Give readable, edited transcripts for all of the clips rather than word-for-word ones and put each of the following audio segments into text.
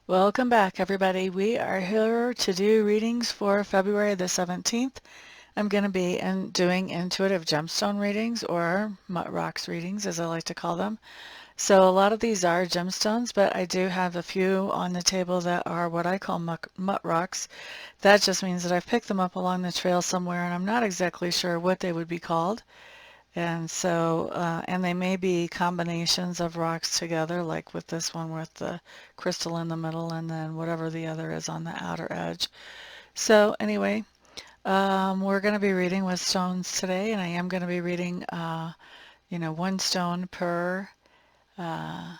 Welcome back, everybody. We are here to do readings for February the 17th. I'm going to be doing intuitive gemstone readings, or mutt rocks readings, as I like to call them. So a lot of these are gemstones, but I do have a few on the table that are what I call mutt rocks. That just means that I've picked them up along the trail somewhere, and I'm not exactly sure what they would be called. And so, and they may be combinations of rocks together, like with this one with the crystal in the middle and then whatever the other is on the outer edge. So anyway, we're going to be reading with stones today, and I am going to be reading, one stone per, I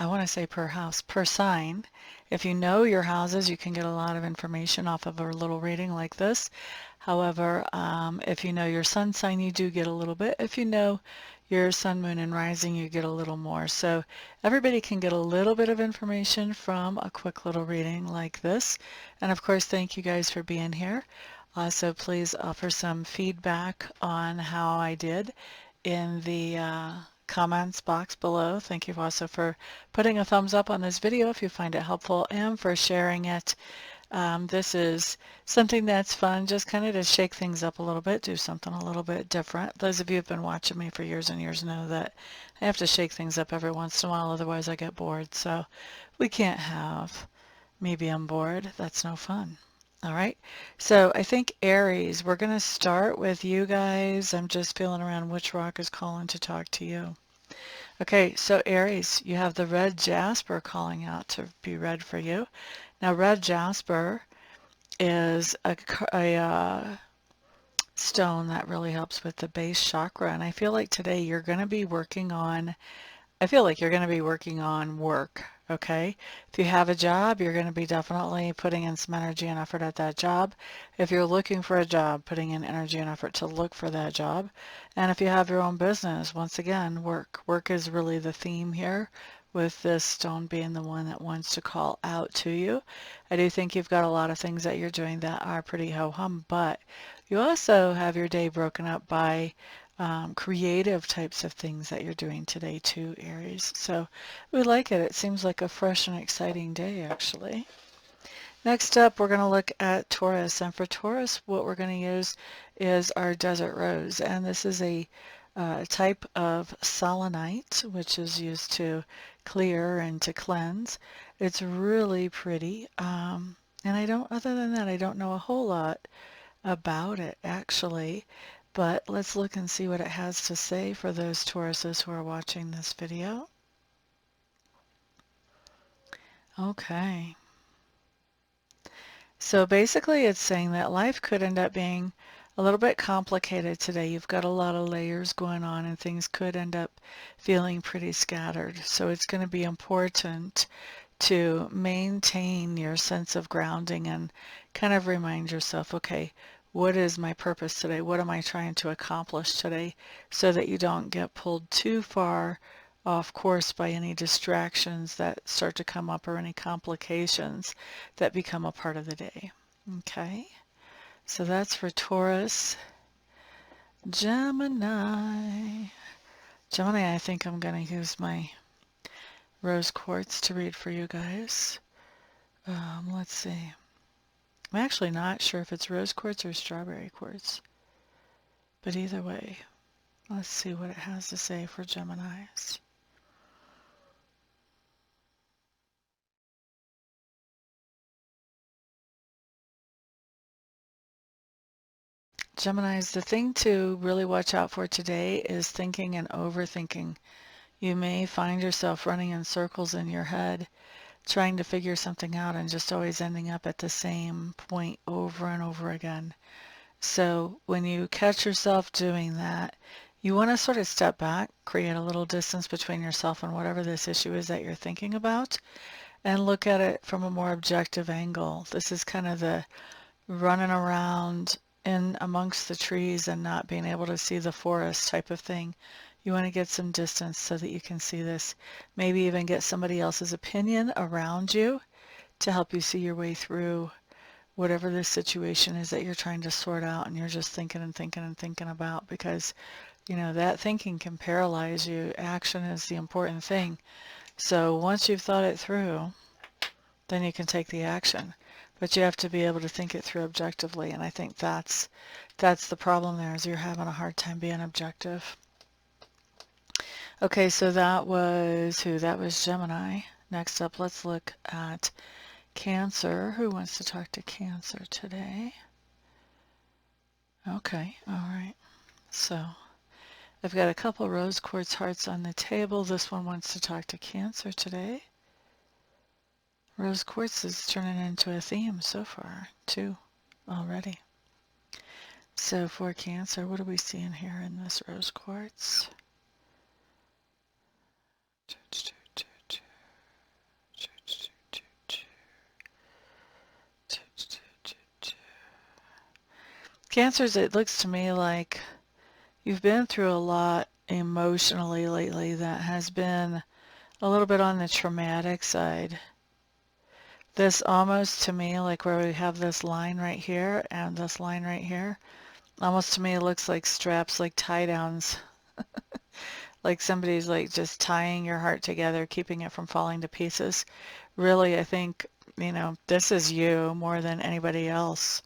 want to say per house, per sign. If you know your houses, you can get a lot of information off of a little reading like this. However, if you know your sun sign, you do get a little bit. If you know your sun, moon, and rising, you get a little more. So everybody can get a little bit of information from a quick little reading like this. And of course, thank you guys for being here. Also, please offer some feedback on how I did in the comments box below. Thank you also for putting a thumbs up on this video if you find it helpful, and for sharing it. This is something that's fun, just kind of to shake things up a little bit, do something a little bit different. Those of you who have been watching me for years and years know that I have to shake things up every once in a while, otherwise I get bored. So we can't have me being bored. That's no fun. All right, so I think Aries, we're going to start with you guys. I'm just feeling around which rock is calling to talk to you. Okay, so Aries, you have the red jasper calling out to be red for you. Now, red jasper is a stone that really helps with the base chakra, and I feel like today you're going to be working on work, okay? If you have a job, you're going to be definitely putting in some energy and effort at that job. If you're looking for a job, putting in energy and effort to look for that job. And if you have your own business, once again, work. Work is really the theme here, with this stone being the one that wants to call out to you. I do think you've got a lot of things that you're doing that are pretty ho-hum, but you also have your day broken up by creative types of things that you're doing today too, Aries. So we like it. It seems like a fresh and exciting day, actually. Next up, we're going to look at Taurus. And for Taurus, what we're going to use is our desert rose. And this is a type of selenite, which is used to clear and to cleanse. It's really pretty. And other than that, I don't know a whole lot about it actually, but let's look and see what it has to say for those Tauruses who are watching this video. Okay. So basically it's saying that life could end up being a little bit complicated today. You've got a lot of layers going on and things could end up feeling pretty scattered. So it's going to be important to maintain your sense of grounding and kind of remind yourself, okay, what is my purpose today? What am I trying to accomplish today? So that you don't get pulled too far off course by any distractions that start to come up or any complications that become a part of the day. Okay, so that's for Taurus. Gemini. Gemini, I think I'm going to use my rose quartz to read for you guys. Let's see. I'm actually not sure if it's rose quartz or strawberry quartz. But either way, let's see what it has to say for Geminis. Geminis, the thing to really watch out for today is thinking and overthinking. You may find yourself running in circles in your head, trying to figure something out and just always ending up at the same point over and over again. So when you catch yourself doing that, you want to sort of step back, create a little distance between yourself and whatever this issue is that you're thinking about, and look at it from a more objective angle. This is kind of the running around in amongst the trees and not being able to see the forest type of thing. You want to get some distance so that you can see this. Maybe even get somebody else's opinion around you to help you see your way through whatever this situation is that you're trying to sort out, and you're just thinking and thinking and thinking about, because that thinking can paralyze you. Action is the important thing. So once you've thought it through, then you can take the action. But you have to be able to think it through objectively, and I think that's the problem there, is you're having a hard time being objective. Okay, so that was who? That was Gemini. Next up, let's look at Cancer. Who wants to talk to Cancer today? Okay, all right. So I've got a couple rose quartz hearts on the table. This one wants to talk to Cancer today. Rose quartz is turning into a theme so far, too, already. So for Cancer, what are we seeing here in this rose quartz? Cancers, it looks to me like you've been through a lot emotionally lately that has been a little bit on the traumatic side. This almost to me, like where we have this line right here and this line right here, almost to me looks like straps, like tie downs. Like somebody's like just tying your heart together, keeping it from falling to pieces. Really, I think, this is you more than anybody else.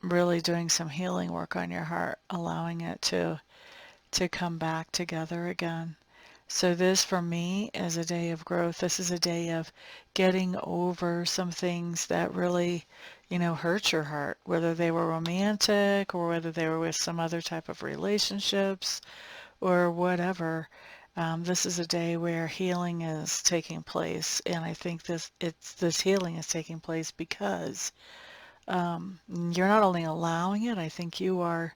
Really doing some healing work on your heart, allowing it to come back together again. So this for me is a day of growth. This is a day of getting over some things that really, hurt your heart, whether they were romantic or whether they were with some other type of relationships or whatever. This is a day where healing is taking place, and I think this healing is taking place because you're not only allowing it, I think you are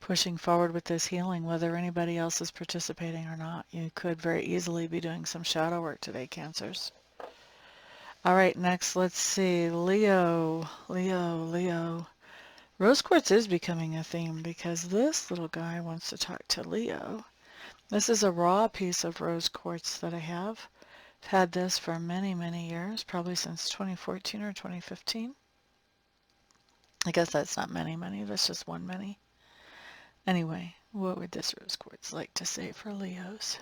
pushing forward with this healing, whether anybody else is participating or not. You could very easily be doing some shadow work today, Cancers. All right, next, let's see. Leo. Rose quartz is becoming a theme because this little guy wants to talk to Leo. This is a raw piece of rose quartz that I have. I've had this for many, many years, probably since 2014 or 2015. I guess that's not many, that's just one many. Anyway, what would this rose quartz like to say for Leos?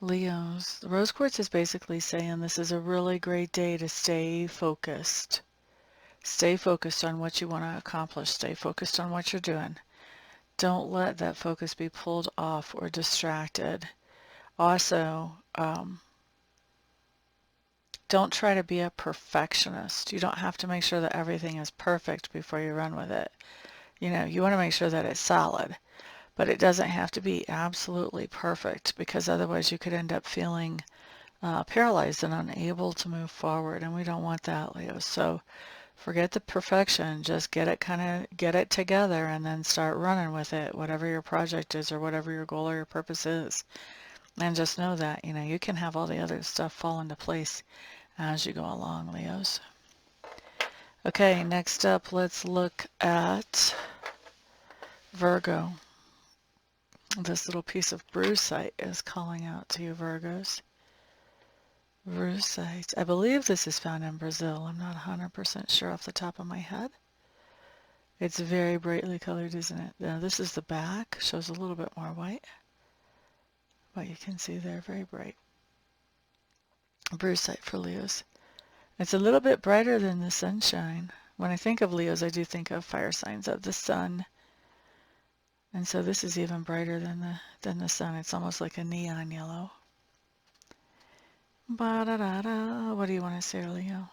Leos, the rose quartz is basically saying this is a really great day to stay focused. Stay focused on what you want to accomplish. Stay focused on what you're doing. Don't let that focus be pulled off or distracted. Also, don't try to be a perfectionist. You don't have to make sure that everything is perfect before you run with it. You want to make sure that it's solid, but it doesn't have to be absolutely perfect, because otherwise you could end up feeling paralyzed and unable to move forward, and we don't want that, Leo. So forget the perfection. Just get it together and then start running with it, whatever your project is or whatever your goal or your purpose is. And just know that, you can have all the other stuff fall into place as you go along, Leos. Okay, next up, let's look at Virgo. This little piece of brucite is calling out to you, Virgos. Brucite. I believe this is found in Brazil. I'm not 100% sure off the top of my head. It's very brightly colored, isn't it? Now, this is the back. Shows a little bit more white. But you can see they're very bright. Brucite for Leos. It's a little bit brighter than the sunshine. When I think of Leos, I do think of fire signs of the sun. And so this is even brighter than the sun. It's almost like a neon yellow. Ba-da-da-da. What do you want to say, Leo?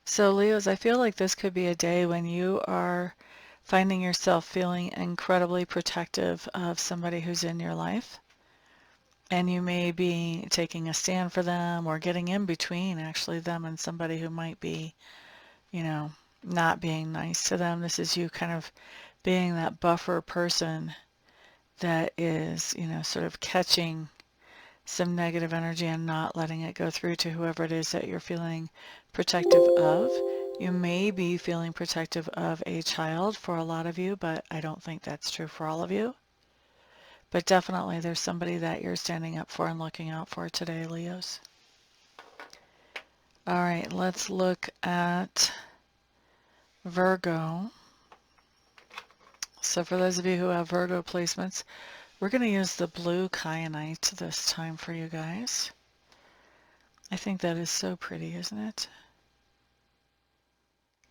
So Leos, I feel like this could be a day when you are finding yourself feeling incredibly protective of somebody who's in your life. And you may be taking a stand for them or getting in between actually them and somebody who might be, not being nice to them. This is you kind of being that buffer person that is, sort of catching some negative energy and not letting it go through to whoever it is that you're feeling protective of. You may be feeling protective of a child for a lot of you, but I don't think that's true for all of you. But definitely there's somebody that you're standing up for and looking out for today, Leos. All right, let's look at Virgo. So for those of you who have Virgo placements, we're going to use the blue Kyanite this time for you guys. I think that is so pretty, isn't it?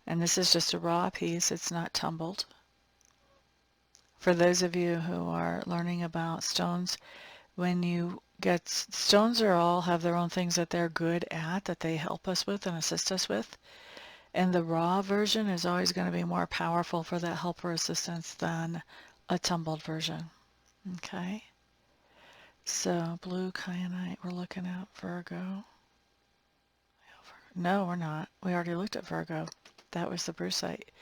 And this is just a raw piece. It's not tumbled. For those of you who are learning about stones, when you get stones are all have their own things that they're good at, that they help us with and assist us with. And the raw version is always going to be more powerful for that help or assistance than a tumbled version. Okay. So blue kyanite, we're looking at Virgo. No, we're not. We already looked at Virgo. That was the brucite.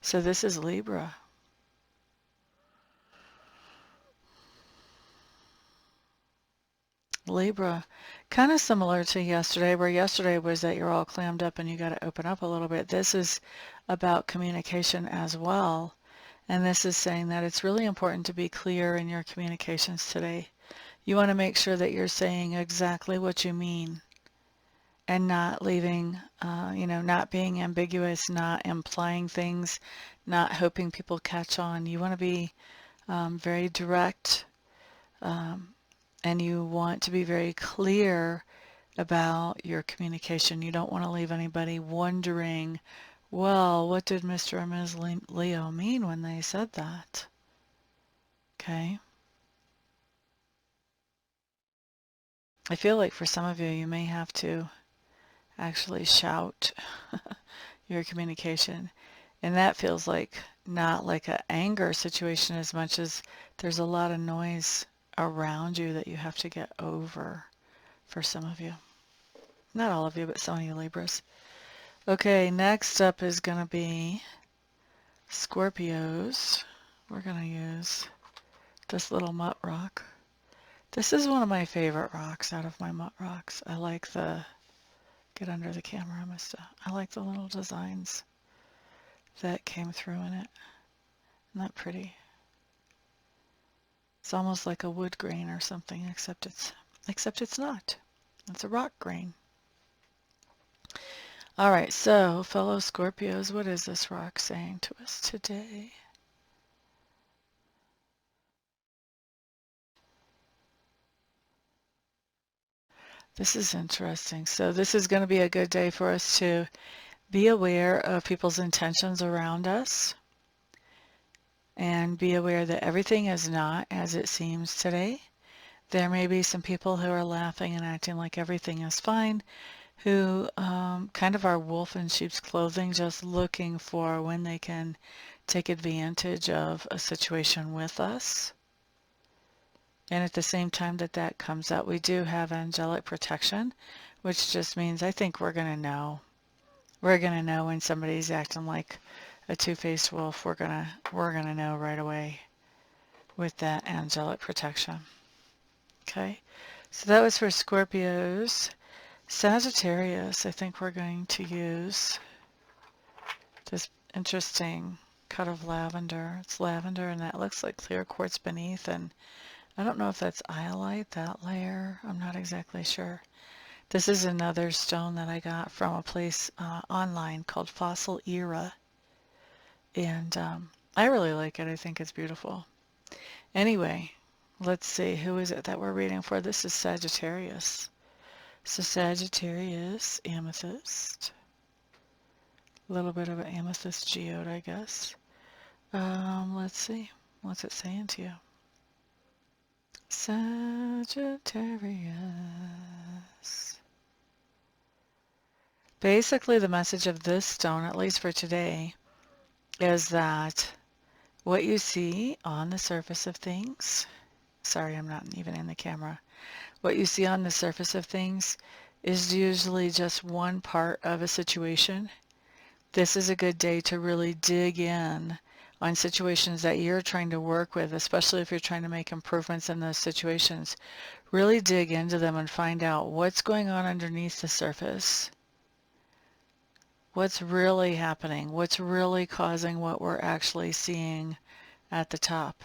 So this is Libra. Libra, kind of similar to yesterday, where yesterday was that you're all clammed up and you got to open up a little bit. This is about communication as well. And this is saying that it's really important to be clear in your communications today. You want to make sure that you're saying exactly what you mean and not leaving, not being ambiguous, not implying things, not hoping people catch on. You want to be very direct. And you want to be very clear about your communication. You don't want to leave anybody wondering, well, what did Mr. and Ms. Leo mean when they said that? Okay. I feel like for some of you, you may have to actually shout your communication. And that feels like not like an anger situation as much as there's a lot of noise around you that you have to get over for some of you. Not all of you, but some of you Libras. Okay, next up is going to be Scorpios. We're going to use this little mutt rock. This is one of my favorite rocks out of my mutt rocks. I like the, get under the camera, Amista. I like the little designs that came through in it. Isn't that pretty? It's almost like a wood grain or something, except it's not. It's a rock grain. All right, so fellow Scorpios, what is this rock saying to us today? This is interesting. So this is going to be a good day for us to be aware of people's intentions around us and be aware that everything is not as it seems today. There may be some people who are laughing and acting like everything is fine, who kind of are wolf in sheep's clothing, just looking for when they can take advantage of a situation with us. And at the same time that comes out, we do have angelic protection, which just means I think we're going to know. We're going to know when somebody's acting like a two-faced wolf. We're going to know right away with that angelic protection. Okay? So that was for Scorpios. Sagittarius, I think we're going to use this interesting cut of lavender. It's lavender and that looks like clear quartz beneath, and I don't know if that's iolite, that layer. I'm not exactly sure. This is another stone that I got from a place online called Fossil Era, and I really like it. I think it's beautiful. Anyway, let's see, who is it that we're reading for? This is Sagittarius. So Sagittarius, amethyst, a little bit of an amethyst geode, I guess. Let's see, what's it saying to you? Sagittarius. Basically, the message of this stone, at least for today, is that what you see on the surface of things, sorry, I'm not even in the camera, what you see on the surface of things is usually just one part of a situation. This is a good day to really dig in on situations that you're trying to work with, especially if you're trying to make improvements in those situations. Really dig into them and find out what's going on underneath the surface. What's really happening? What's really causing what we're actually seeing at the top?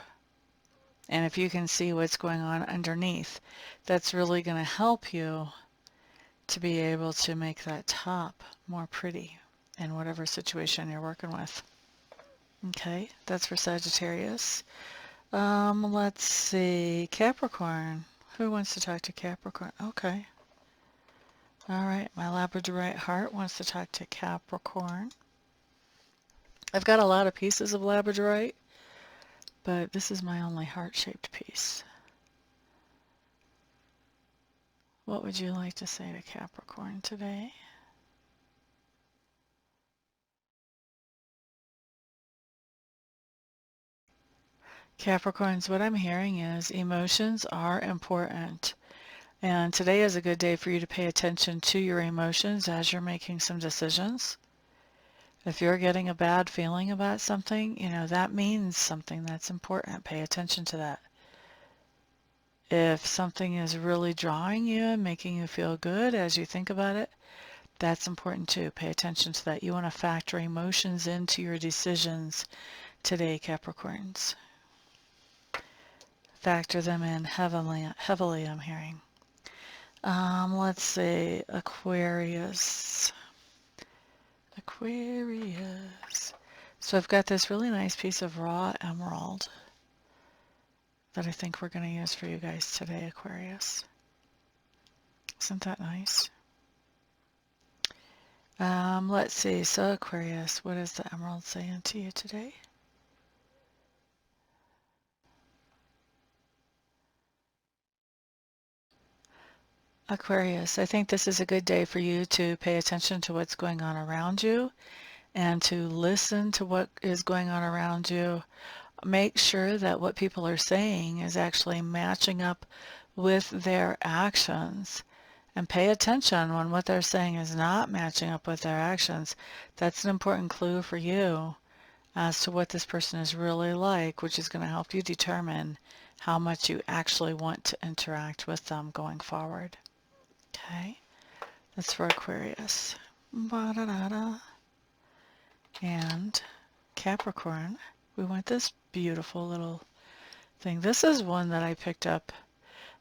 And if you can see what's going on underneath, that's really going to help you to be able to make that top more pretty in whatever situation you're working with. Okay, that's for Sagittarius. Let's see, Capricorn. Who wants to talk to Capricorn? Okay. All right, my Labradorite heart wants to talk to Capricorn. I've got a lot of pieces of Labradorite, but this is my only heart-shaped piece. What would you like to say to Capricorn today? Capricorns, what I'm hearing is emotions are important. And today is a good day for you to pay attention to your emotions as you're making some decisions. If you're getting a bad feeling about something, that means something that's important. Pay attention to that. If something is really drawing you and making you feel good as you think about it, that's important too. Pay attention to that. You want to factor emotions into your decisions today, Capricorns. Factor them in heavily, I'm hearing. Let's see, Aquarius. Aquarius. So I've got this really nice piece of raw emerald that I think we're going to use for you guys today, Aquarius. Isn't that nice? Let's see, so Aquarius, what is the emerald saying to you today? Aquarius, I think this is a good day for you to pay attention to what's going on around you and to listen to what is going on around you. Make sure that what people are saying is actually matching up with their actions, and pay attention when what they're saying is not matching up with their actions. That's an important clue for you as to what this person is really like, which is going to help you determine how much you actually want to interact with them going forward. Okay, that's for Aquarius. Ba-da-da-da. And Capricorn, we want this beautiful little thing. This is one that I picked up.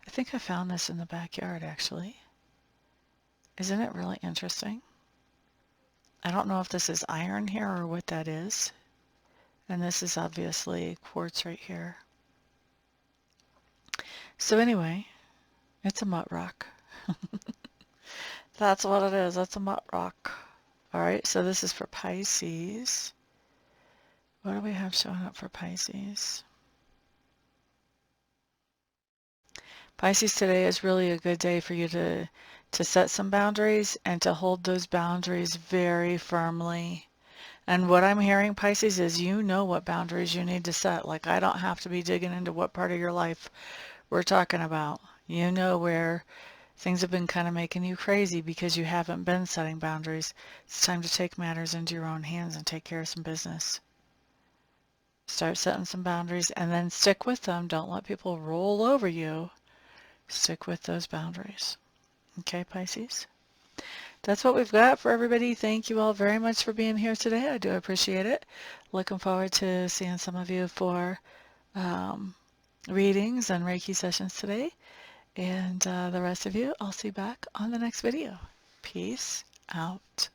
I think I found this in the backyard, actually. Isn't it really interesting? I don't know if this is iron here or what that is. And this is obviously quartz right here. So anyway, it's a mutt rock. That's what it is. That's a mutt rock. All right, so this is for Pisces. What do we have showing up for Pisces? Pisces, today is really a good day for you to set some boundaries and to hold those boundaries very firmly. And what I'm hearing, Pisces, is you know what boundaries you need to set. Like, I don't have to be digging into what part of your life we're talking about. You know where things have been kind of making you crazy because you haven't been setting boundaries. It's time to take matters into your own hands and take care of some business. Start setting some boundaries and then stick with them. Don't let people roll over you. Stick with those boundaries. Okay, Pisces? That's what we've got for everybody. Thank you all very much for being here today. I do appreciate it. Looking forward to seeing some of you for readings and Reiki sessions today. And the rest of you, I'll see you back on the next video. Peace out.